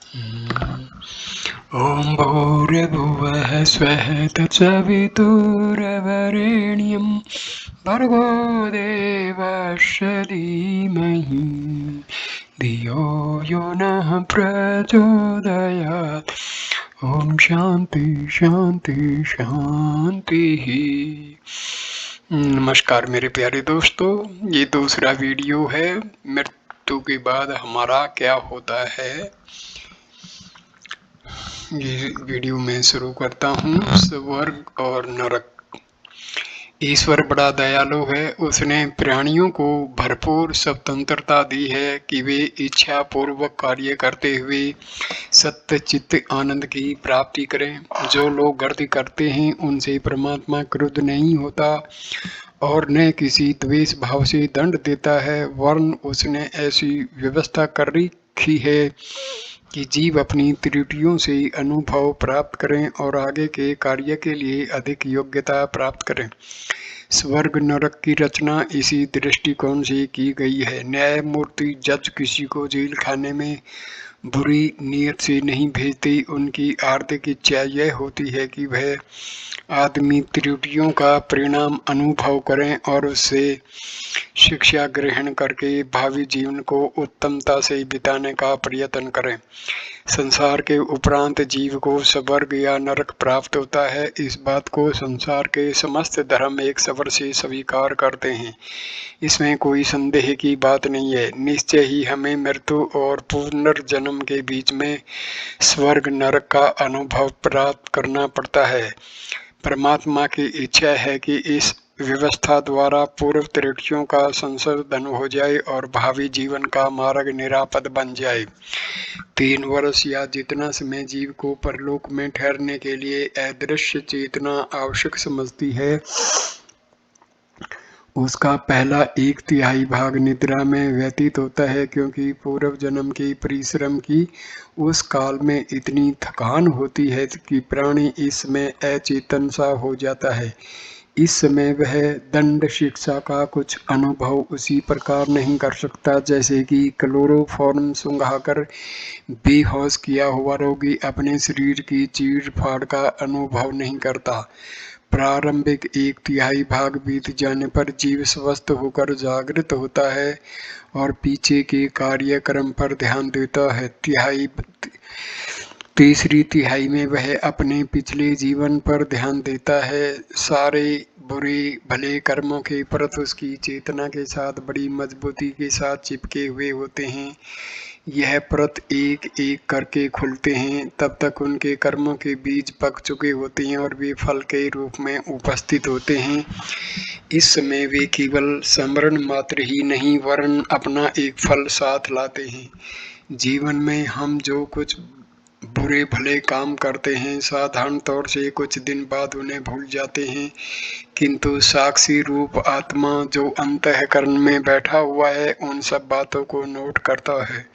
ॐ भूर्भुवः स्वः तत्सवितुर्वरेण्यं भर्गो देवस्य धीमहि धियो यो नः प्रचोदयात्। ओम शांति शांति शांति। नमस्कार मेरे प्यारे दोस्तों, ये दूसरा वीडियो है मृत्यु के बाद हमारा क्या होता है। ये वीडियो मैं शुरू करता हूँ। स्वर्ग और नरक। ईश्वर बड़ा दयालु है। उसने प्राणियों को भरपूर स्वतंत्रता दी है कि वे इच्छा पूर्वक कार्य करते हुए सत्य चित्त आनंद की प्राप्ति करें। जो लोग गलती करते हैं उनसे परमात्मा क्रुद्ध नहीं होता और न किसी द्वेष भाव से दंड देता है, वरन उसने ऐसी व्यवस्था कर रखी है कि जीव अपनी त्रुटियों से अनुभव प्राप्त करें और आगे के कार्य के लिए अधिक योग्यता प्राप्त करें। स्वर्ग नरक की रचना इसी दृष्टिकोण से की गई है। न्यायमूर्ति जज किसी को जेल खाने में बुरी नीयत से नहीं भेजते। उनकी आर्थिक इच्छा यह होती है कि वह आदमी त्रुटियों का परिणाम अनुभव करें और उससे शिक्षा ग्रहण करके भावी जीवन को उत्तमता से बिताने का प्रयत्न करें। संसार के उपरांत जीव को स्वर्ग या नरक प्राप्त होता है। इस बात को संसार के समस्त धर्म एक स्वर से स्वीकार करते हैं। इसमें कोई संदेह की बात नहीं है। निश्चय ही हमें मृत्यु और पुनर्जन्म के बीच में स्वर्ग नरक का अनुभव प्राप्त करना पड़ता है। परमात्मा की इच्छा है कि इस व्यवस्था द्वारा पूर्व त्रुटियों का संशोधन हो जाए और भावी जीवन का मार्ग निरापद बन जाए। 3 वर्ष या जितना समय जीव को परलोक में ठहरने के लिए अदृश्य चेतना आवश्यक समझती है, उसका पहला 1/3 भाग निद्रा में व्यतीत होता है, क्योंकि पूर्व जन्म के परिश्रम की उस काल में इतनी थकान होती है कि प्राणी इस समय अचेतन सा हो जाता है। इस समय वह दंड शिक्षा का कुछ अनुभव उसी प्रकार नहीं कर सकता जैसे कि क्लोरोफॉर्म सुंघाकर बेहोश किया हुआ रोगी अपने शरीर की चीर फाड़ का अनुभव नहीं करता। प्रारंभिक 1/3 भाग बीत जाने पर जीव स्वस्थ होकर जागृत होता है और पीछे के कार्यक्रम पर ध्यान देता है। तीसरी तिहाई में वह अपने पिछले जीवन पर ध्यान देता है। सारे बुरे भले कर्मों के परत उसकी चेतना के साथ बड़ी मजबूती के साथ चिपके हुए होते हैं। यह परत एक एक करके खुलते हैं, तब तक उनके कर्मों के बीज पक चुके होते हैं और वे फल के रूप में उपस्थित होते हैं। इस समय वे केवल स्मरण मात्र ही नहीं वरन अपना एक फल साथ लाते हैं। जीवन में हम जो कुछ बुरे भले काम करते हैं, साधारण तौर से कुछ दिन बाद उन्हें भूल जाते हैं, किंतु साक्षी रूप आत्मा जो अंतःकरण में बैठा हुआ है उन सब बातों को नोट करता है।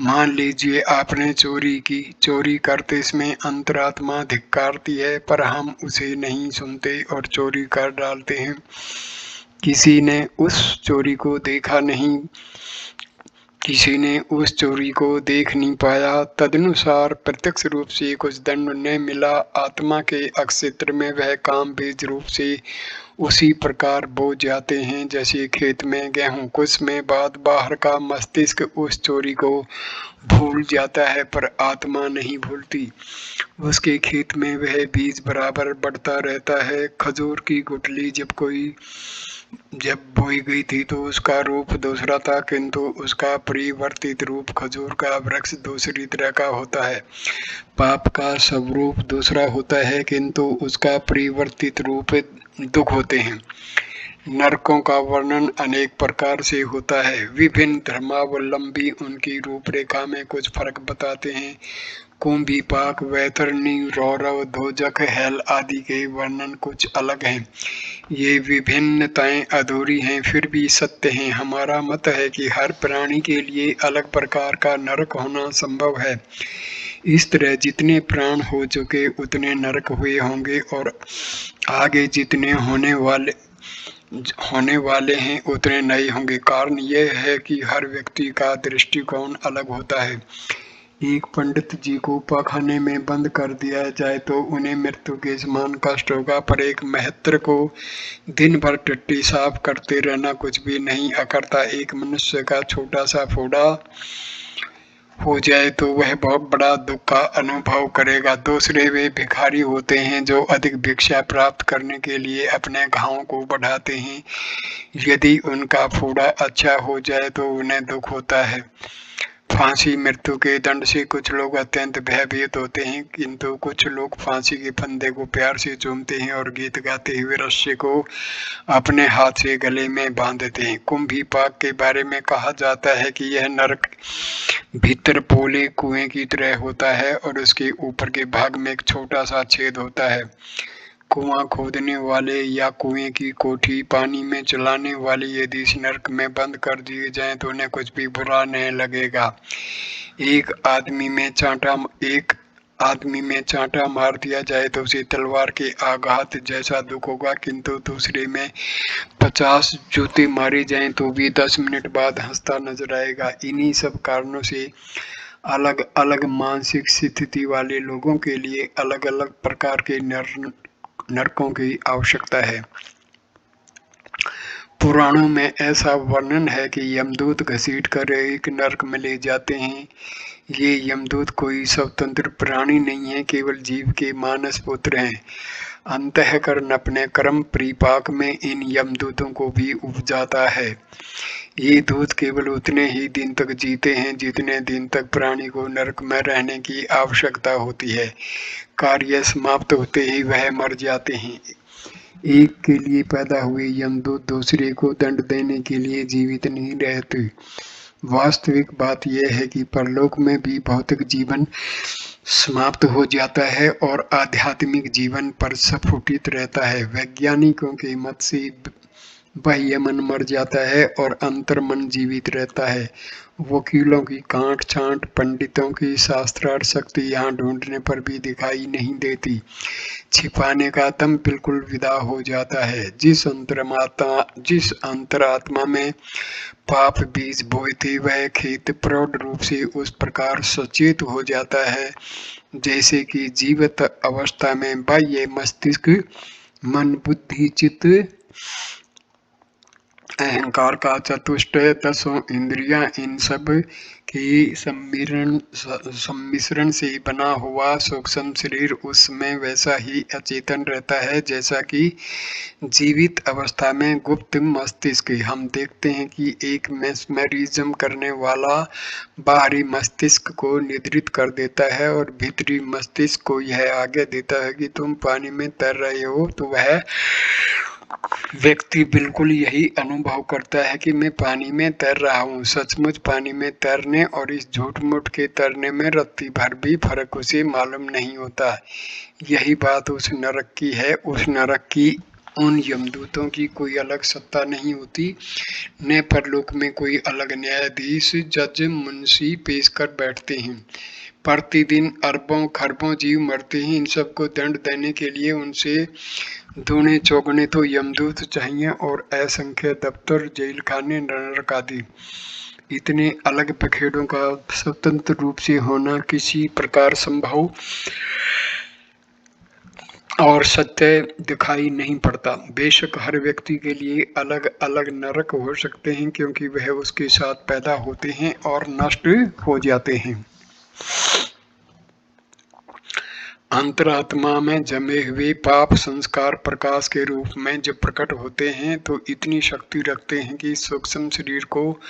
मान लीजिए आपने चोरी की। चोरी करते समय अंतरात्मा धिक्कारती है, पर हम उसे नहीं सुनते और चोरी कर डालते हैं। किसी ने उस चोरी को देखा नहीं, किसी ने उस चोरी को देख नहीं पाया, तदनुसार प्रत्यक्ष रूप से कुछ दंड न मिला। आत्मा के अक्षेत्र में वह काम बीज रूप से उसी प्रकार बो जाते हैं जैसे खेत में गेहूं। कुछ समय बाद बाहर का मस्तिष्क उस चोरी को भूल जाता है, पर आत्मा नहीं भूलती। उसके खेत में वह बीज बराबर बढ़ता रहता है। खजूर की गुठली जब बोई गई थी तो उसका रूप दूसरा था, किंतु उसका परिवर्तित रूप खजूर का वृक्ष दूसरी तरह का होता है। पाप का स्वरूप दूसरा होता है, किंतु उसका परिवर्तित रूप दुख होते हैं। नरकों का वर्णन अनेक प्रकार से होता है। विभिन्न धर्मावलंबी उनकी रूपरेखा में कुछ फर्क बताते हैं। कुंभीपाक, वैतरणी, रौरव, दोजख, हेल आदि के वर्णन कुछ अलग हैं। ये विभिन्नताएं अधूरी हैं फिर भी सत्य हैं। हमारा मत है कि हर प्राणी के लिए अलग प्रकार का नरक होना संभव है। इस तरह जितने प्राण हो चुके उतने नरक हुए होंगे और आगे जितने होने वाले हैं उतने नए होंगे। कारण यह है कि हर व्यक्ति का दृष्टिकोण अलग होता है। एक पंडित जी को पाखाने में बंद कर दिया जाए तो उन्हें मृत्यु के समान कष्ट होगा, पर एक महत्र को दिन भर टट्टी साफ करते रहना कुछ भी नहीं अकरता। एक मनुष्य का छोटा सा फोड़ा हो जाए तो वह बहुत बड़ा दुख का अनुभव करेगा। दूसरे वे भिखारी होते हैं जो अधिक भिक्षा प्राप्त करने के लिए अपने घावों को बढ़ाते हैं। यदि उनका फोड़ा अच्छा हो जाए तो उन्हें दुख होता है। फांसी मृत्यु के दंड से कुछ लोग अत्यंत भयभीत होते हैं, किंतु कुछ लोग फांसी के फंदे को प्यार से चूमते हैं और गीत गाते हुए रस्से को अपने हाथ से गले में बांधते हैं। कुंभी पाक के बारे में कहा जाता है कि यह नरक भीतर पोले कुएं की तरह होता है और उसके ऊपर के भाग में एक छोटा सा छेद होता है। कुआं खोदने वाले या कुएं की कोठी पानी में चलाने वाले यदि इस नरक में बंद कर दिए जाएं तो उन्हें कुछ भी बुरा नहीं लगेगा। एक आदमी में चांटा मार दिया जाए तो उसे तलवार के आघात जैसा दुख होगा, किंतु दूसरे में 50 जूते मारे जाएं तो भी 10 मिनट बाद हंसता नजर आएगा। इन्हीं सब कारणों से अलग अलग मानसिक स्थिति वाले लोगों के लिए अलग अलग प्रकार के नरकों की आवश्यकता है। पुराणों में ऐसा वर्णन है कि यमदूत घसीट कर एक नरक में ले जाते हैं। ये यमदूत कोई स्वतंत्र प्राणी नहीं है, केवल जीव के मानस पुत्र हैं। अंतःकरण अपने कर्म परिपाक में इन यमदूतों को भी उपजाता है। ये दूत केवल उतने ही दिन तक जीते हैं जितने दिन तक प्राणी को नरक में रहने की आवश्यकता होती है। कार्य समाप्त होते ही वह मर जाते हैं। एक के लिए पैदा हुए यमदूत दूसरे को दंड देने के लिए जीवित नहीं रहते। वास्तविक बात यह है कि परलोक में भी भौतिक जीवन समाप्त हो जाता है और आध्यात्मिक जीवन पर स्फुटित रहता है। वैज्ञानिकों के मत से बाह्य मन मर जाता है और अंतर्मन जीवित रहता है। वकीलों की काट छांट, पंडितों की शास्त्रार्थ शक्ति यहाँ ढूंढने पर भी दिखाई नहीं देती। छिपाने का दम बिल्कुल विदा हो जाता है। जिस अंतरात्मा में पाप बीज बोए थे वह खेत प्रौढ़ रूप से उस प्रकार सचेत हो जाता है जैसे कि जीवित अवस्था में बाह्य मस्तिष्क, मन, बुद्धि, चित्त, अहंकार का चतुष्टय, 10 इंद्रियां, इन सब के सम्मिश्रण से बना हुआ सूक्ष्म शरीर उसमें वैसा ही अचेतन रहता है जैसा कि जीवित अवस्था में गुप्त मस्तिष्क। हम देखते हैं कि एक मेस्मरिज्म करने वाला बाहरी मस्तिष्क को निद्रित कर देता है और भीतरी मस्तिष्क को यह आज्ञा देता है कि तुम पानी में तैर रहे हो, तो वह व्यक्ति बिल्कुल यही अनुभव करता है कि मैं पानी में तैर रहा हूँ। सचमुच पानी में तैरने और इस झूठ मूठ के तैरने में रत्ती भर भी फर्क उसे मालूम नहीं होता। यही बात उस नरक की है। उस नरक की उन यमदूतों की कोई अलग सत्ता नहीं होती, न परलोक में कोई अलग न्यायाधीश, जज, मुंशी पेश कर बैठते हैं। प्रतिदिन अरबों खरबों जीव मरते हैं। इन सबको दंड देने के लिए उनसे दूने चौगुने तो यमदूत चाहिए और असंख्य दफ्तर, जेल खाने, नरक आदि। इतने अलग पखेड़ों का स्वतंत्र रूप से होना किसी प्रकार संभव और सत्य दिखाई नहीं पड़ता। बेशक हर व्यक्ति के लिए अलग अलग नरक हो सकते हैं क्योंकि वह उसके साथ पैदा होते हैं और नष्ट हो जाते हैं। अंतरात्मा में जमे हुए पाप संस्कार प्रकाश के रूप में जब प्रकट होते हैं तो इतनी शक्ति रखते हैं कि सूक्ष्म शरीर को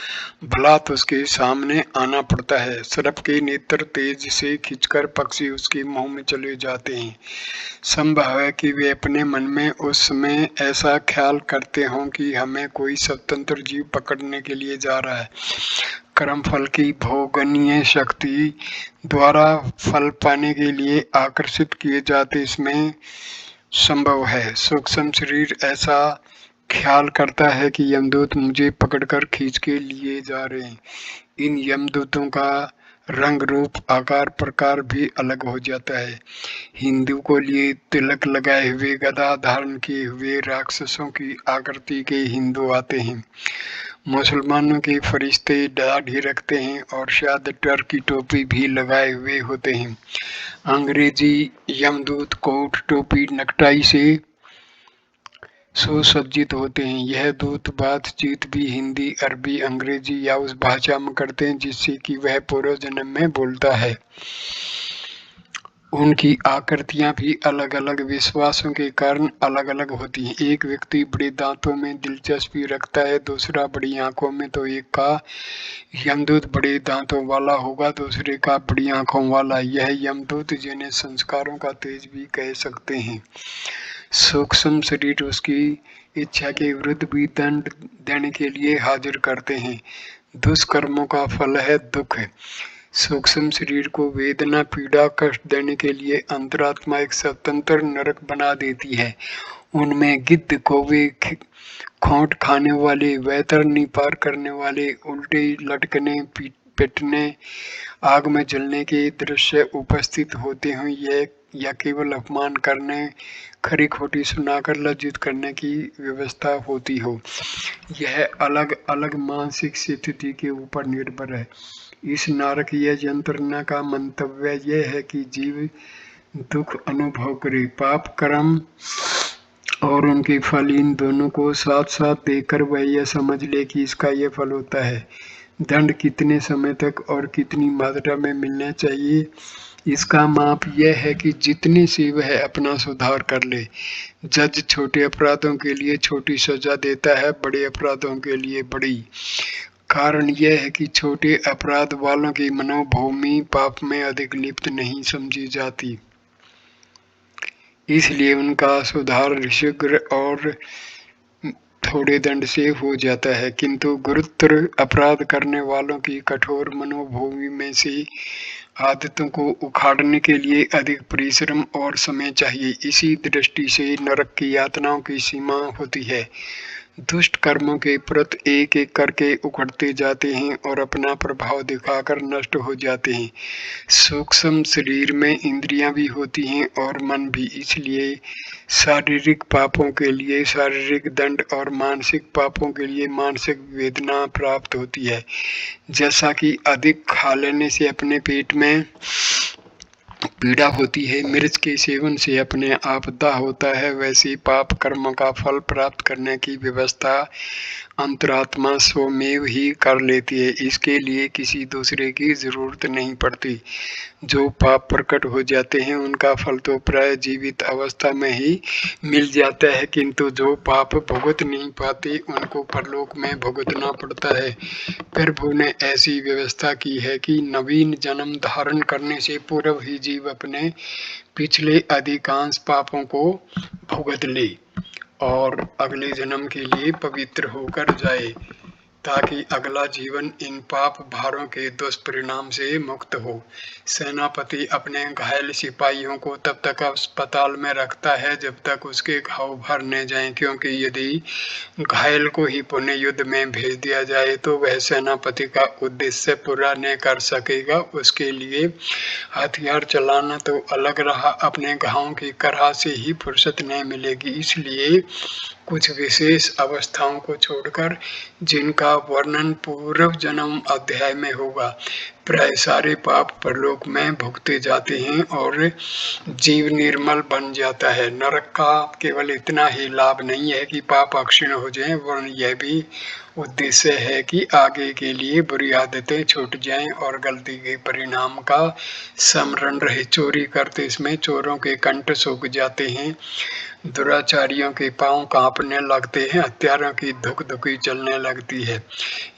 भलात उसके सामने आना पड़ता है। सर्प के नेत्र तेज से खींचकर पक्षी उसके मुंह में चले जाते हैं। संभव है कि वे अपने मन में उस समय ऐसा ख्याल करते हों कि हमें कोई स्वतंत्र जीव पकड़ने के लिए जा रहा है। कर्मफल की भोगनीय शक्ति द्वारा फल पाने के लिए आकर्षित किए जाते इसमें संभव है। सूक्ष्म शरीर ऐसा ख्याल करता है कि यमदूत मुझे पकड़कर खींच के लिए जा रहे हैं। इन यमदूतों का रंग, रूप, आकार, प्रकार भी अलग हो जाता है। हिंदू को लिए तिलक लगाए हुए, गदा धारण किए हुए राक्षसों की आकृति के हिंदू आते हैं। मुसलमानों के फरिश्ते दाढ़ी रखते हैं और शायद डर की टोपी भी लगाए हुए होते हैं। अंग्रेजी यमदूत कोट टोपी नेकटाई से सुसज्जित होते हैं। यह दूत बातचीत भी हिंदी, अरबी, अंग्रेजी या उस भाषा में करते हैं जिससे कि वह पूर्व जन्म में बोलता है। उनकी आकृतियां भी अलग-अलग विश्वासों के कारण अलग-अलग होती हैं। एक व्यक्ति बड़े दांतों में दिलचस्पी रखता है, दूसरा बड़ी आंखों में। तो एक का यमदूत बड़े दांतों वाला होगा, दूसरे का बड़ी आंखों वाला। यह यमदूत जिन्हें संस्कारों का तेज भी कह सकते हैं। सूक्ष्म शरीर उसकी इच्छा के विरुद्ध भी दंड देने के लिए हाजिर करते हैं। दुष्कर्मों का फल है दुख। सूक्ष्म शरीर को वेदना, पीड़ा, कष्ट देने के लिए अंतरात्मा एक स्वतंत्र नरक बना देती है। उनमें गिद्ध, कौवे, खोंट खाने वाले, वैतरणी पार करने वाले, उल्टे लटकने, पिटने, आग में जलने के दृश्य उपस्थित होते हैं। यह या केवल अपमान करने, खरी खोटी सुनाकर लज्जित करने की व्यवस्था होती हो। यह अलग अलग मानसिक स्थिति के ऊपर निर्भर है। इस नारकीय यंत्रणा का मंतव्य यह है कि जीव दुख अनुभव करे। पाप कर्म और उनके फल, इन दोनों को साथ साथ देखकर वह यह समझ ले कि इसका यह फल होता है। दंड कितने समय तक और कितनी मात्रा में मिलना चाहिए, इसका माप यह है कि जितने से वह अपना सुधार कर ले। जज छोटे अपराधों के लिए छोटी सजा देता है, बड़े अपराधों के लिए बड़ी। कारण यह है कि छोटे अपराध वालों की मनोभूमि पाप में अधिक लिप्त नहीं समझी जाती, इसलिए उनका सुधार शीघ्र और थोड़े दंड से हो जाता है। किंतु गुरुतर अपराध करने वालों की कठोर मनोभूमि में से आदतों को उखाड़ने के लिए अधिक परिश्रम और समय चाहिए। इसी दृष्टि से नरक की यातनाओं की सीमा होती है। दुष्ट कर्मों के प्रत एक एक करके उखड़ते जाते हैं और अपना प्रभाव दिखाकर नष्ट हो जाते हैं। सूक्ष्म शरीर में इंद्रियां भी होती हैं और मन भी, इसलिए शारीरिक पापों के लिए शारीरिक दंड और मानसिक पापों के लिए मानसिक वेदना प्राप्त होती है। जैसा कि अधिक खा लेने से अपने पेट में पीड़ा होती है, मिर्च के सेवन से अपने आपदा होता है, वैसे पाप कर्म का फल प्राप्त करने की व्यवस्था अंतरात्मा स्वमेव ही कर लेती है। इसके लिए किसी दूसरे की जरूरत नहीं पड़ती। जो पाप प्रकट हो जाते हैं उनका फल तो प्राय जीवित अवस्था में ही मिल जाता है, किंतु जो पाप भुगत नहीं पाते उनको परलोक में भुगतना पड़ता है। प्रभु ने ऐसी व्यवस्था की है कि नवीन जन्म धारण करने से पूर्व ही जीव अपने पिछले अधिकांश पापों को भुगत ले और अगले जन्म के लिए पवित्र होकर जाए, ताकि अगला जीवन इन पाप भारों के दुष्परिणाम से मुक्त हो। सेनापति अपने घायल सिपाहियों को तब तक अस्पताल में रखता है जब तक उसके घाव भर न जाएं, क्योंकि यदि घायल को ही पुण्य युद्ध में भेज दिया जाए तो वह सेनापति का उद्देश्य पूरा न कर सकेगा। उसके लिए हथियार चलाना तो अलग रहा, अपने घावों की कराह से ही फुर्सत नहीं मिलेगी। इसलिए कुछ विशेष अवस्थाओं को छोड़कर, जिनका वर्णन पूर्व जन्म अध्याय में होगा, प्राय सारे पाप परलोक में भुगते जाते हैं और जीव निर्मल बन जाता है। नरक का केवल इतना ही लाभ नहीं है कि पाप अक्षीण हो जाएं, वरन यह भी उद्देश्य है कि आगे के लिए बुरी आदतें छूट जाएं और गलती के परिणाम का स्मरण रहे। चोरी करते इसमें चोरों के कंठ सूख जाते हैं, दुराचारियों के पांव कांपने लगते हैं, हत्यारों की धुक धुकी चलने लगती है।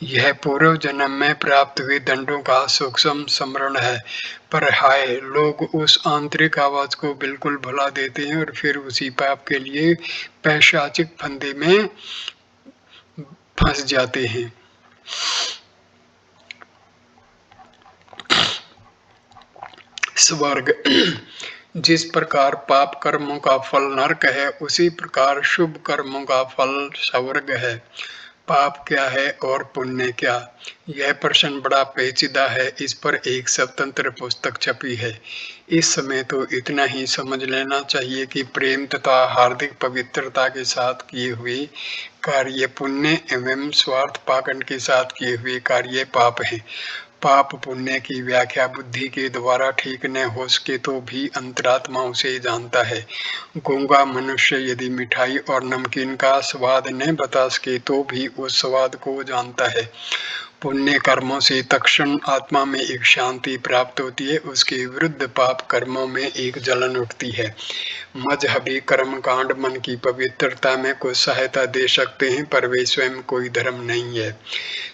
यह पूर्व जन्म में प्राप्त हुए दंडों का सूक्ष्म स्मरण है। पर हाय, लोग उस आंतरिक आवाज को बिल्कुल भुला देते हैं और फिर उसी पाप के लिए पैशाचिक फंदे में फंस जाते हैं। स्वर्ग। जिस प्रकार पाप कर्मों का फल नरक है, उसी प्रकार शुभ कर्मों का फल स्वर्ग है। पाप क्या है और पुण्य क्या? यह प्रश्न बड़ा पेचीदा है। इस पर एक स्वतंत्र पुस्तक छपी है। इस समय तो इतना ही समझ लेना चाहिए कि प्रेम तथा हार्दिक पवित्रता के साथ किए हुए कार्य पुण्य एवं स्वार्थ पाखंड के साथ किए हुए कार्य पाप हैं। पाप पुण्य की व्याख्या बुद्धि के द्वारा ठीक न हो सके तो भी अंतरात्मा उसे जानता है। गूंगा मनुष्य यदि मिठाई और नमकीन का स्वाद न बता सके तो भी उस स्वाद को जानता है। पुण्य कर्मों से तत्क्षण आत्मा में एक शांति प्राप्त होती है, उसके विरुद्ध पाप कर्मों में एक जलन उठती है। मजहबी कर्म कांड मन की पवित्रता में कुछ सहायता दे सकते हैं, पर वे स्वयं कोई धर्म नहीं है।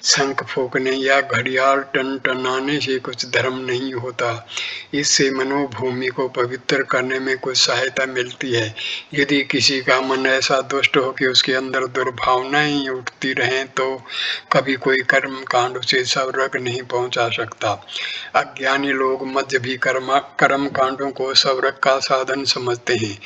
शंख फूंकने या घड़ियाल टनटनाने से कुछ धर्म नहीं होता। इससे मनोभूमि को पवित्र करने में कुछ सहायता मिलती है। यदि किसी का मन ऐसा दुष्ट हो कि उसके अंदर दुर्भावनाएं ही उठती रहें तो कभी कोई कर्म कांड उसे स्वर्ग नहीं पहुंचा सकता। अज्ञानी लोग मजहबी कर्म कांडों को स्वर्ग का साधन समझते हैं।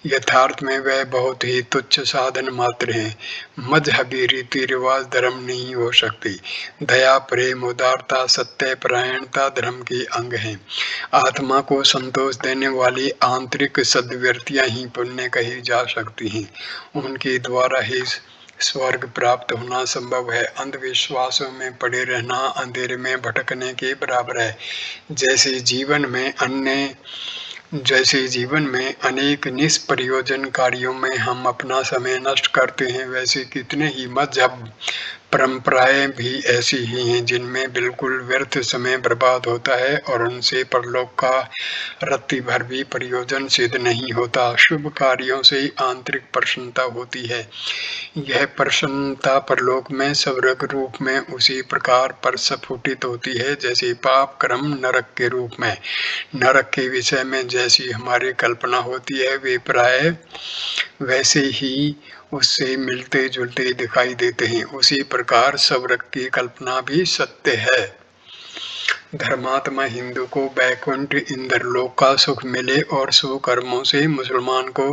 यथार्थ में वह बहुत ही तुच्छ साधन मात्र हैं। मजहबी रीति रिवाज धर्म नहीं हो सकती। दया, प्रेम, उदारता, सत्य परायणता धर्म के अंग हैं। आत्मा को संतोष देने वाली आंतरिक सद्वृत्तियां ही पुण्य कही जा सकती हैं। उनके द्वारा ही स्वर्ग प्राप्त होना संभव है। अंधविश्वासों में पड़े रहना अंधेरे में भटकने के बराबर है। जैसे जीवन में अनेक निष्प्रयोजन कार्यों में हम अपना समय नष्ट करते हैं, वैसे कितने ही मजहब परंपराएं भी ऐसी ही हैं जिनमें बिल्कुल व्यर्थ समय बर्बाद होता है और उनसे परलोक का रत्ती भर भी प्रयोजन सिद्ध नहीं होता। शुभ कार्यों से आंतरिक प्रसन्नता होती है। यह प्रसन्नता परलोक में स्वर्ग रूप में उसी प्रकार प्रस्फुटित होती है जैसे पाप कर्म नरक के रूप में। नरक के विषय में जैसी हमारी कल्पना होती है वे प्राय वैसे ही उससे मिलते जुलते दिखाई देते हैं। उसी प्रकार स्वर्ग की कल्पना भी सत्य है। धर्मात्मा हिंदू को बैकुंठ इंद्रलोक का सुख मिले और सुकर्मों से मुसलमान को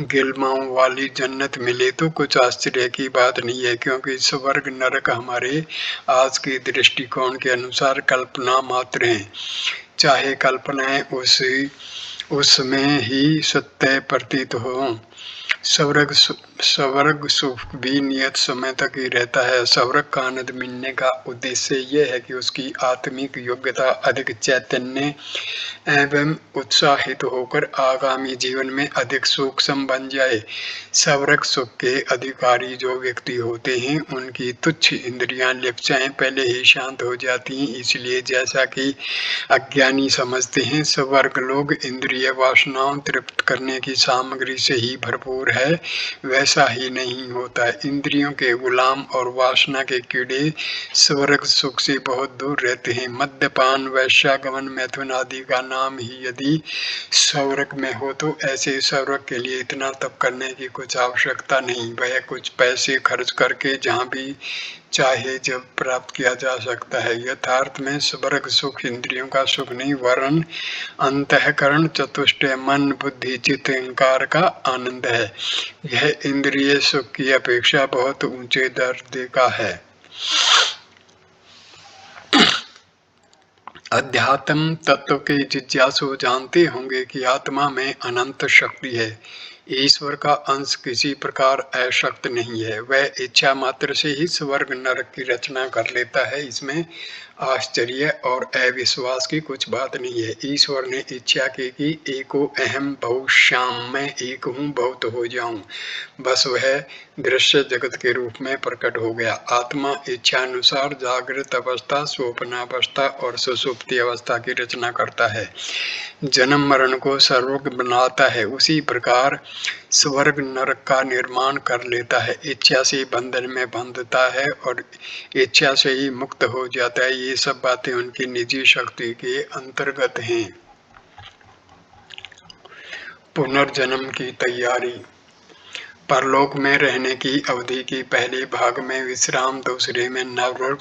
गिलमाओं वाली जन्नत मिले तो कुछ आश्चर्य की बात नहीं है, क्योंकि स्वर्ग नरक हमारे आज के दृष्टिकोण के अनुसार कल्पना मात्र हैं। चाहे कल्पनाएं उसमें ही सत्य प्रतीत हो। स्वर्ग सुख भी नियत समय तक ही रहता है। स्वर्ग का आनंद मिलने का उद्देश्य यह है कि उसकी आत्मिक योग्यता अधिक चैतन्य एवं उत्साहित होकर आगामी जीवन में अधिक सूक्ष्म बन जाए। स्वर्ग सुख के अधिकारी जो व्यक्ति होते हैं उनकी तुच्छ इंद्रियां लिप्साएं पहले ही शांत हो जाती हैं। इसलिए जैसा कि अज्ञानी समझते हैं स्वर्ग लोग इंद्रिय वासनाओं तृप्त करने की सामग्री से ही भरपूर है, वैसा ही नहीं होता। इंद्रियों के गुलाम और वासना के कीड़े स्वर्ग सुख से बहुत दूर रहते हैं। मद्यपान, वैश्यागमन, मैथुन आदि का नाम ही यदि स्वर्ग में हो तो ऐसे स्वर्ग के लिए इतना तप करने की कुछ आवश्यकता नहीं। वह कुछ पैसे खर्च करके जहाँ भी चाहे जब प्राप्त किया जा सकता है। यथार्थ में स्वर्ग सुख इंद्रियों का सुख नहीं वरन अंतःकरण चतुष्टय मन बुद्धि चित्त अहंकार का आनंद है। यह इंद्रिय सुख की अपेक्षा बहुत ऊंचे दर्जे का है। अध्यात्म तत्व के जिज्ञासु जानते होंगे कि आत्मा में अनंत शक्ति है। ईश्वर का अंश किसी प्रकार अशक्त नहीं है। वह इच्छा मात्र से ही स्वर्ग नरक की रचना कर लेता है। इसमें आश्चर्य और अविश्वास की कुछ बात नहीं है। ईश्वर ने इच्छा की कि एको अहम बहुश्याम, मैं एक हूँ बहुत हो जाऊं। बस वह दृश्य जगत के रूप में प्रकट हो गया। आत्मा इच्छा अनुसार जागृत अवस्था, स्वप्नावस्था और सुषुप्ति अवस्था की रचना करता है। जन्म मरण को स्वर्ग बनाता है, उसी प्रकार स्वर्ग नरक का निर्माण कर लेता है। इच्छा से बंधन में बंधता है और इच्छा से ही मुक्त हो जाता है। ये सब बातें उनकी निजी शक्ति के अंतर्गत हैं। पुनर्जन्म की तैयारी। परलोक में रहने की अवधि की पहले भाग में विश्राम, दूसरे में नरक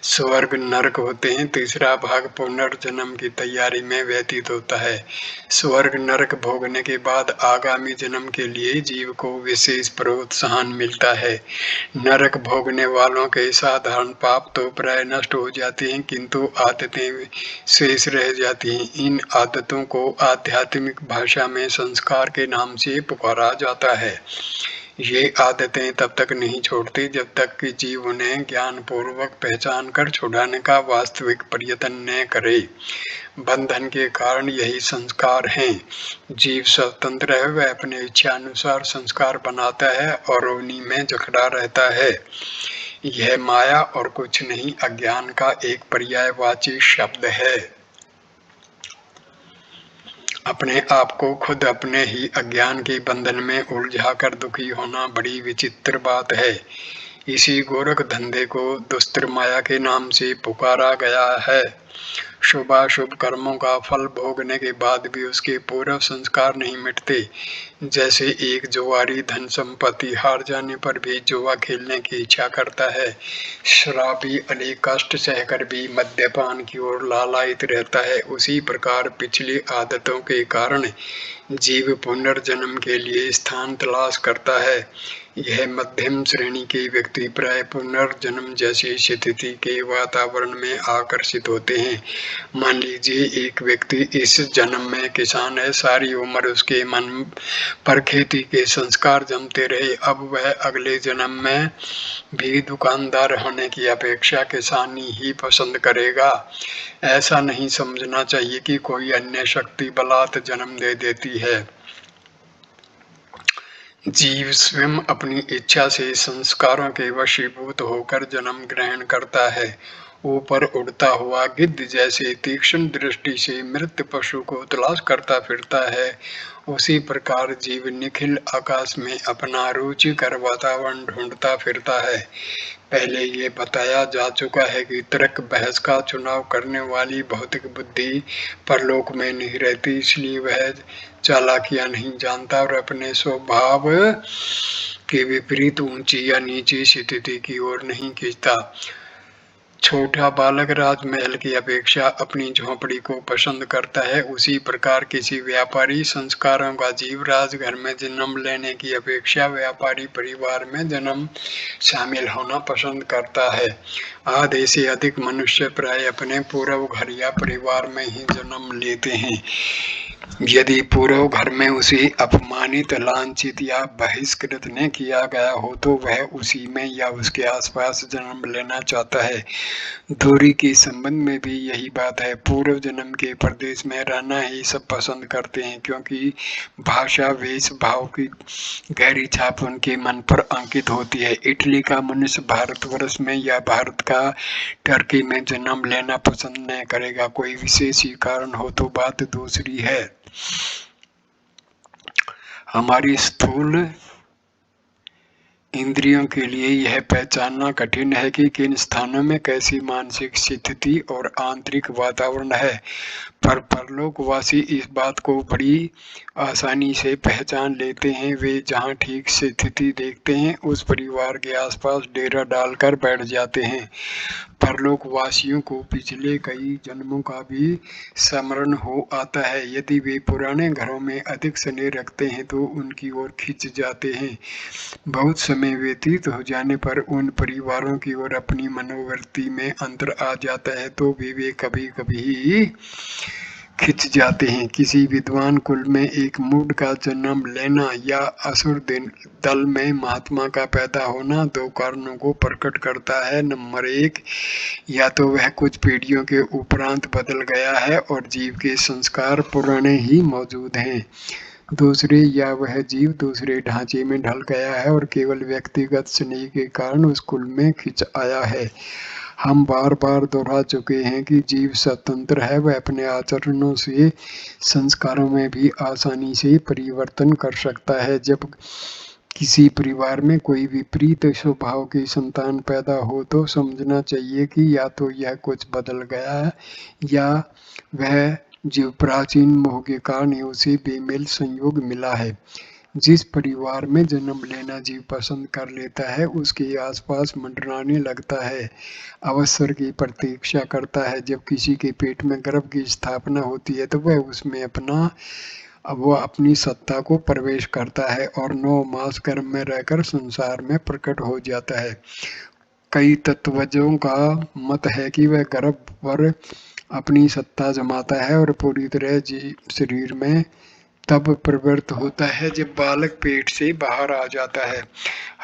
स्वर्ग नरक होते हैं, तीसरा भाग पुनर्जन्म की तैयारी में व्यतीत होता है। स्वर्ग नरक भोगने के बाद आगामी जन्म के लिए जीव को विशेष प्रोत्साहन मिलता है। नरक भोगने वालों के साधारण पाप तो प्राय नष्ट हो जाते हैं, किंतु आदतें शेष रह जाती हैं। इन आदतों को आध्यात्मिक भाषा में संस्कार के नाम से पुकारा जाता है। ये आदतें तब तक नहीं छोड़ती जब तक कि जीव उन्हें ज्ञानपूर्वक पहचान कर छुड़ाने का वास्तविक प्रयत्न न करे। बंधन के कारण यही संस्कार हैं। जीव स्वतंत्र है, वह अपने इच्छा अनुसार संस्कार बनाता है और उन्हीं में जकड़ा रहता है। यह माया और कुछ नहीं, अज्ञान का एक पर्यायवाची शब्द है। अपने आप को खुद अपने ही अज्ञान के बंधन में उलझा कर दुखी होना बड़ी विचित्र बात है। इसी गोरख धंधे को दुस्तर माया के नाम से पुकारा गया है। शुभाशुभ कर्मों का फल भोगने के बाद भी उसके पूर्व संस्कार नहीं मिटते। जैसे एक जुआरी धन संपत्ति हार जाने पर भी जुआ खेलने की इच्छा करता है, शराबी अनेक कष्ट सहकर भी मद्यपान की ओर लालायित रहता है, उसी प्रकार पिछली आदतों के कारण जीव पुनर्जन्म के लिए स्थान तलाश करता है। यह मध्यम श्रेणी के व्यक्ति प्राय पुनर्जन्म जैसी स्थिति के वातावरण में आकर्षित होते हैं। मान लीजिए एक व्यक्ति इस जन्म में किसान है, सारी उम्र उसके मन पर खेती के संस्कार जमते रहे, अब वह अगले जन्म में भी दुकानदार होने की अपेक्षा किसानी ही पसंद करेगा। ऐसा नहीं समझना चाहिए कि कोई अन्य शक्ति बलात् जन्म दे देती है। जीव स्वयं अपनी इच्छा से संस्कारों के वशीभूत होकर जन्म ग्रहण करता है। ऊपर उड़ता हुआ गिद्ध जैसे तीक्ष्ण दृष्टि से मृत पशु को तलाश करता फिरता है, उसी प्रकार जीव निखिल आकाश में अपना रुचिकर वातावरण ढूंढता फिरता है। पहले ये बताया जा चुका है कि तर्क बहस का चुनाव करने वाली भौतिक बुद्धि परलोक में नहीं रहती, इसलिए वह चालाकियां नहीं जानता और अपने स्वभाव के विपरीत ऊंची या नीची स्थिति की ओर नहीं खींचता। छोटा बालक राजमहल की अपेक्षा अपनी झोंपड़ी को पसंद करता है, उसी प्रकार किसी व्यापारी संस्कारों का जीव राजघर में जन्म लेने की अपेक्षा व्यापारी परिवार में जन्म शामिल होना पसंद करता है। आधे से अधिक मनुष्य प्राय अपने पूर्व घर या परिवार में ही जन्म लेते हैं। यदि पूर्व घर में उसे अपमानित, लांछित या बहिष्कृत न किया गया हो तो वह उसी में या उसके आसपास जन्म लेना चाहता है। दूरी के संबंध में भी यही बात है। पूर्व जन्म के प्रदेश में रहना ही सब पसंद करते हैं, क्योंकि भाषा, वेश, भाव की गहरी छाप उनके मन पर अंकित होती है। इटली का मनुष्य भारतवर्ष में या भारत का टर्की में जन्म लेना पसंद नहीं करेगा। कोई विशेष ही कारण हो तो बात दूसरी है। हमारी स्थूल इंद्रियों के लिए यह पहचानना कठिन है कि किन स्थानों में कैसी मानसिक स्थिति और आंतरिक वातावरण है, पर परलोकवासी इस बात को बड़ी आसानी से पहचान लेते हैं। वे जहां ठीक स्थिति देखते हैं उस परिवार के आसपास डेरा डालकर बैठ जाते हैं। परलोकवासियों को पिछले कई जन्मों का भी स्मरण हो आता है। यदि वे पुराने घरों में अधिक स्नेह रखते हैं तो उनकी ओर खिंच जाते हैं। बहुत समय व्यतीत हो जाने पर उन परिवारों की ओर अपनी मनोवृत्ति में अंतर आ जाता है तो भी वे कभी कभी खिंच जाते हैं। किसी विद्वान कुल में एक मूढ़ का जन्म लेना या असुर दल में महात्मा का पैदा होना दो कारणों को प्रकट करता है। नंबर 1, या तो वह कुछ पीढ़ियों के उपरांत बदल गया है और जीव के संस्कार पुराने ही मौजूद हैं। दूसरे, या वह जीव दूसरे ढांचे में ढल गया है और केवल व्यक्तिगत स्नेह के कारण उस कुल में खिंच आया है। हम बार बार दोहरा चुके हैं कि जीव स्वतंत्र है, वह अपने आचरणों से संस्कारों में भी आसानी से परिवर्तन कर सकता है। जब किसी परिवार में कोई विपरीत स्वभाव की संतान पैदा हो तो समझना चाहिए कि या तो यह कुछ बदल गया है या वह जीव प्राचीन मोह के कारण ही उसे बेमेल संयोग मिला है। जिस परिवार में जन्म लेना जीव पसंद कर लेता है उसके आसपास मंडराने लगता है, अवसर की प्रतीक्षा करता है। जब किसी के पेट में गर्भ की स्थापना होती है तो वह उसमें अपनी सत्ता को प्रवेश करता है और 9 मास गर्भ में रहकर संसार में प्रकट हो जाता है। कई तत्वज्ञों का मत है कि वह गर्भ पर अपनी सत्ता जमाता है और पूरी तरह शरीर में तब प्रवृत्त होता है जब बालक पेट से बाहर आ जाता है।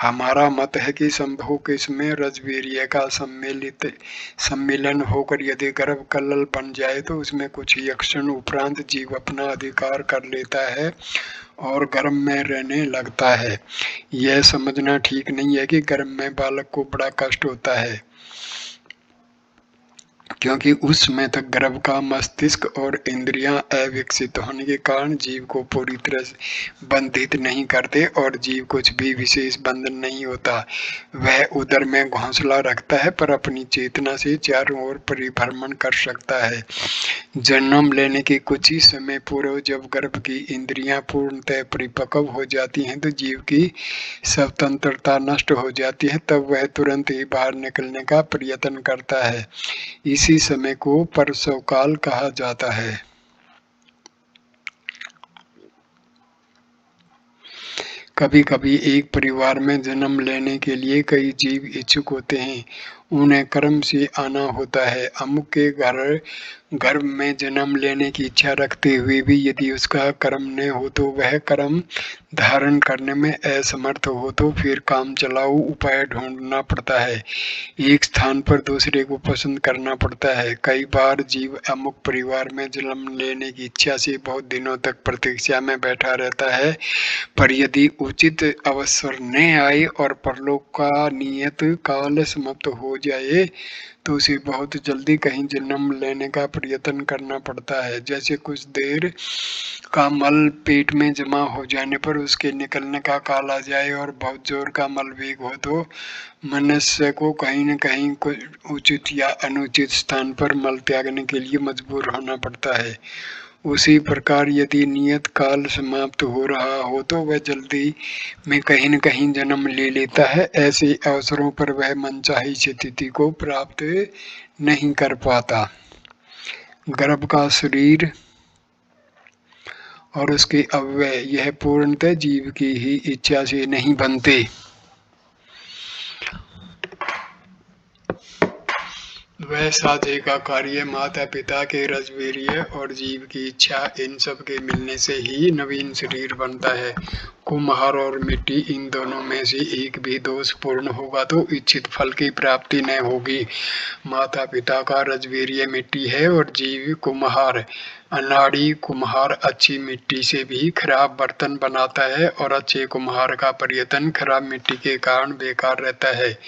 हमारा मत है कि संभोग इसमें रजवीर्य का सम्मेलन होकर यदि गर्भ कल्लल बन जाए तो उसमें कुछ ही क्षण उपरांत जीव अपना अधिकार कर लेता है और गर्भ में रहने लगता है। यह समझना ठीक नहीं है कि गर्भ में बालक को बड़ा कष्ट होता है, क्योंकि उस समय तक गर्भ का मस्तिष्क और इंद्रियां अविकसित होने के कारण जीव को पूरी तरह से बंधित नहीं करते और जीव कुछ भी विशेष बंधन नहीं होता। वह उदर में घोंसला रखता है पर अपनी चेतना से चारों ओर परिभ्रमण कर सकता है। जन्म लेने के कुछ ही समय पूर्व जब गर्भ की इंद्रियां पूर्णतः परिपक्व हो जाती हैं तो जीव की स्वतंत्रता नष्ट हो जाती है। तब वह तुरंत ही बाहर निकलने का प्रयत्न करता है। इसी समय को प्रसव काल कहा जाता है। कभी कभी एक परिवार में जन्म लेने के लिए कई जीव इच्छुक होते हैं। उन्हें कर्म से आना होता है। अमुक के गर्भ में जन्म लेने की इच्छा रखते हुए भी यदि उसका कर्म न हो तो वह कर्म धारण करने में असमर्थ हो तो फिर काम चलाऊ उपाय ढूंढना पड़ता है। एक स्थान पर दूसरे को पसंद करना पड़ता है। कई बार जीव अमुक परिवार में जन्म लेने की इच्छा से बहुत दिनों तक प्रतीक्षा में बैठा रहता है, पर यदि उचित अवसर न आए और परलोक का नियत काल समाप्त हो जाए तो उसे बहुत जल्दी कहीं जन्म लेने का प्रयत्न करना पड़ता है। जैसे कुछ देर का मल पेट में जमा हो जाने पर उसके निकलने का काल आ जाए और बहुत जोर का मल वेग हो तो मनुष्य को कहीं न कहीं कुछ उचित या अनुचित स्थान पर मल त्यागने के लिए मजबूर होना पड़ता है। उसी प्रकार यदि नियत काल समाप्त हो रहा हो तो वह जल्दी में कहीं न कहीं जन्म ले लेता है। ऐसे अवसरों पर वह मनचाही स्थिति को प्राप्त नहीं कर पाता। गर्भ का शरीर और उसके अव्यय यह पूर्णतः जीव की ही इच्छा से नहीं बनते। वह साझे का कार्य माता पिता के रजवीर्य और जीव की इच्छा इन सब के मिलने से ही नवीन शरीर बनता है। कुम्हार और मिट्टी इन दोनों में से एक भी दोष पूर्ण होगा तो इच्छित फल की प्राप्ति न होगी। माता पिता का रजवीर्य मिट्टी है और जीव कुम्हार। अनाड़ी कुम्हार अच्छी मिट्टी से भी खराब बर्तन बनाता है और अच्छे कुम्हार का प्रयत्न खराब मिट्टी के कारण बेकार रहता है।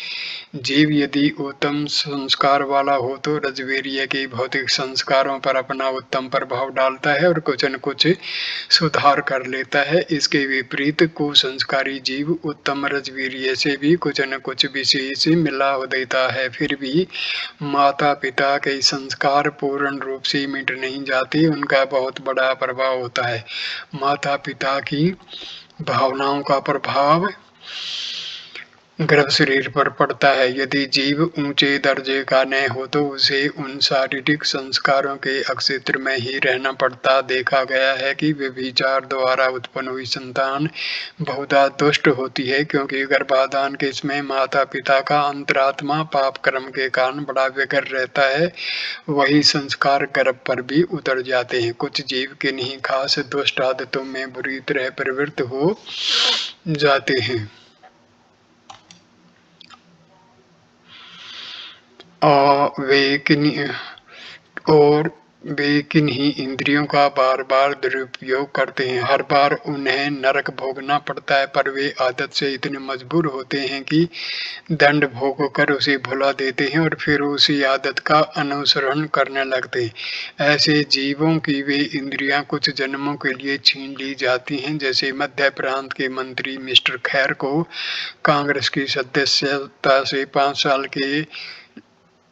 जीव यदि उत्तम संस्कार वाला हो तो रजवीर्य के भौतिक संस्कारों पर अपना उत्तम प्रभाव डालता है और कुछ न कुछ सुधार कर लेता है। इसके विपरीत कुसंस्कारी जीव उत्तम रजवीर्य से भी कुछ न कुछ विशेष मिला देता है, फिर भी माता पिता के संस्कार पूर्ण रूप से मिट नहीं जाते, उनका बहुत बड़ा प्रभाव होता है। माता पिता की भावनाओं का प्रभाव गर्भ शरीर पर पड़ता है। यदि जीव ऊंचे दर्जे का न हो तो उसे उन शारीरिक संस्कारों के क्षेत्र में ही रहना पड़ता। देखा गया है कि व्यभिचार द्वारा उत्पन्न हुई संतान बहुधा दुष्ट होती है, क्योंकि गर्भाधान के समय माता पिता का अंतरात्मा पाप कर्म के कारण बड़ा व्यग्र रहता है। वही संस्कार गर्भ पर भी उतर जाते हैं। कुछ जीव किन्हीं खास दुष्ट आदतों में बुरी तरह प्रवृत्त हो जाते हैं और वे किन्हीं इंद्रियों का बार बार दुरुपयोग करते हैं। हर बार उन्हें नरक भोगना पड़ता है, पर वे आदत से इतने मजबूर होते हैं कि दंड भोग कर उसे भुला देते हैं और फिर उसी आदत का अनुसरण करने लगते हैं। ऐसे जीवों की वे इंद्रियां कुछ जन्मों के लिए छीन ली जाती हैं। जैसे मध्य प्रांत के मंत्री मिस्टर खैर को कांग्रेस की सदस्यता से 5 साल के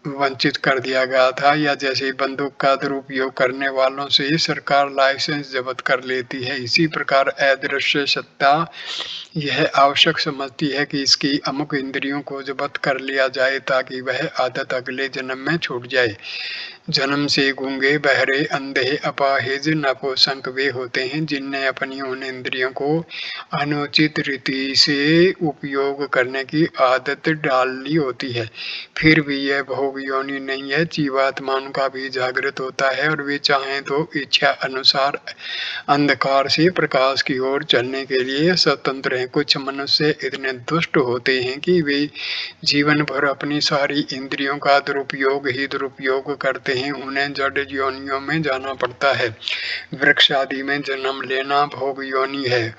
वंचित कर दिया गया था, या जैसे बंदूक का दुरुपयोग करने वालों से सरकार लाइसेंस जब्त कर लेती है। इसी प्रकार अदृश्य सत्ता यह आवश्यक समझती है कि इसकी अमुक इंद्रियों को जब्त कर लिया जाए ताकि वह आदत अगले जन्म में छूट जाए। जन्म से गूंगे, बहरे, अंधे, अपाहिज, नपुंसक वे होते हैं जिनने अपनी उन इंद्रियों को अनुचित रीति से उपयोग करने की आदत डाल ली होती है। फिर भी यह भोग योनि नहीं है। जीवात्मा उनका भी जागृत होता है और वे चाहें तो इच्छा अनुसार अंधकार से प्रकाश की ओर चलने के लिए स्वतंत्र हैं। कुछ मनुष्य इतने दुष्ट होते हैं कि वे जीवन भर अपनी सारी इंद्रियों का दुरुपयोग ही दुरुपयोग करते हैं। उन्हें जड़ योनियों में जाना पड़ता है। वृक्ष आदि में जन्म लेना भोग योनि है।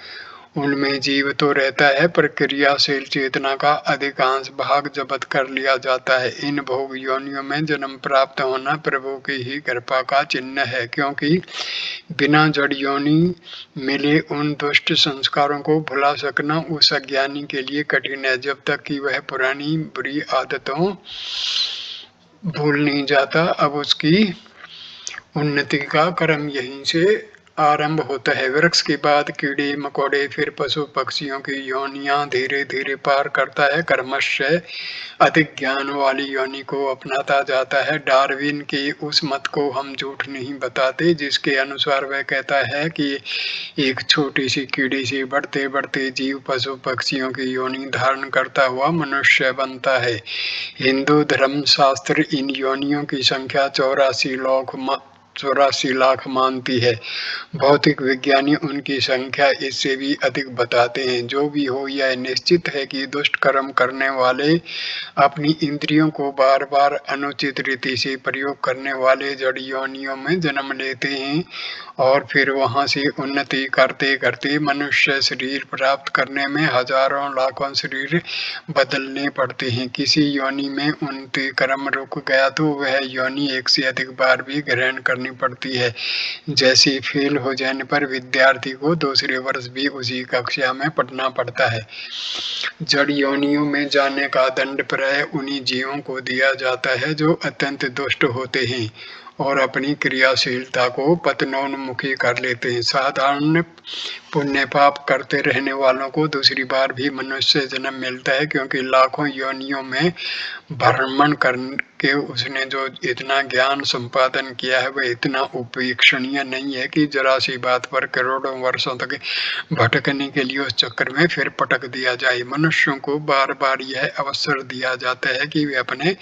उनमें जीव तो रहता है पर क्रियाशील चेतना का अधिकांश भाग जब्त कर लिया जाता है। इन भोग योनियों में जन्म प्राप्त होना प्रभु की ही कृपा का चिन्ह है, क्योंकि बिना जड़ योनि मिले उन दुष्ट संस्कारों को भुला सकना उस अज्ञानी के लिए कठिन है। जब तक कि वह पुरानी बुरी आदतों भूल नहीं जाता, अब उसकी उन्नति का क्रम यहीं से आरंभ होता है। वृक्ष के बाद कीड़े मकोड़े, फिर पशु पक्षियों की योनियां धीरे धीरे पार करता है। क्रमशः अधिक ज्ञान वाली योनि को अपनाता जाता है। डार्विन के उस मत को हम झूठ नहीं बताते जिसके अनुसार वह कहता है कि एक छोटी सी कीड़े से बढ़ते बढ़ते जीव पशु पक्षियों की योनि धारण करता हुआ मनुष्य बनता है। हिंदू धर्म शास्त्र इन योनियों की संख्या 84 लाख मानती है। भौतिक विज्ञानी उनकी संख्या इससे भी अधिक बताते हैं। जो भी हो, यह निश्चित है कि दुष्ट कर्म करने वाले अपनी इंद्रियों को बार बार अनुचित रीति से प्रयोग करने वाले जड़ योनियों में जन्म लेते हैं और फिर वहां से उन्नति करते करते मनुष्य शरीर प्राप्त करने में हजारों लाखों शरीर बदलने पड़ते हैं। किसी योनि में उन्नति क्रम रुक गया तो वह योनि एक से अधिक बार भी ग्रहण करनी पड़ती है। जैसे फेल हो जाने पर विद्यार्थी को दूसरे वर्ष भी उसी कक्षा में पढ़ना पड़ता है। जड़ योनियों में जाने का दंड प्राय उन्हीं जीवों को दिया जाता है जो अत्यंत दुष्ट होते हैं और अपनी क्रियाशीलता को पतनोन्मुखी कर लेते हैं। साधारण पुण्य पाप करते रहने वालों को दूसरी बार भी मनुष्य जन्म मिलता है, क्योंकि लाखों योनियों में भ्रमण करके उसने जो इतना ज्ञान संपादन किया है वह इतना उपेक्षणीय नहीं है कि जरा सी बात पर करोड़ों वर्षों तक भटकने के लिए उस चक्कर में फिर पटक दिया जाए। मनुष्यों को बार बार यह अवसर दिया जाता है कि वे अपने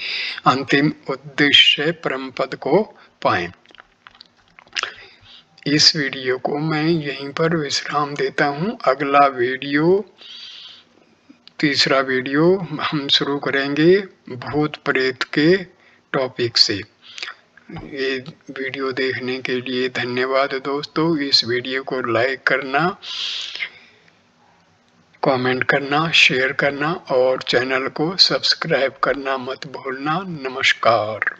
अंतिम उद्देश्य परम पद को पाएं। इस वीडियो को मैं यहीं पर विश्राम देता हूं। अगला वीडियो, तीसरा वीडियो हम शुरू करेंगे भूत प्रेत के टॉपिक से। ये वीडियो देखने के लिए धन्यवाद दोस्तों। इस वीडियो को लाइक करना, कमेंट करना, शेयर करना और चैनल को सब्सक्राइब करना मत भूलना। नमस्कार।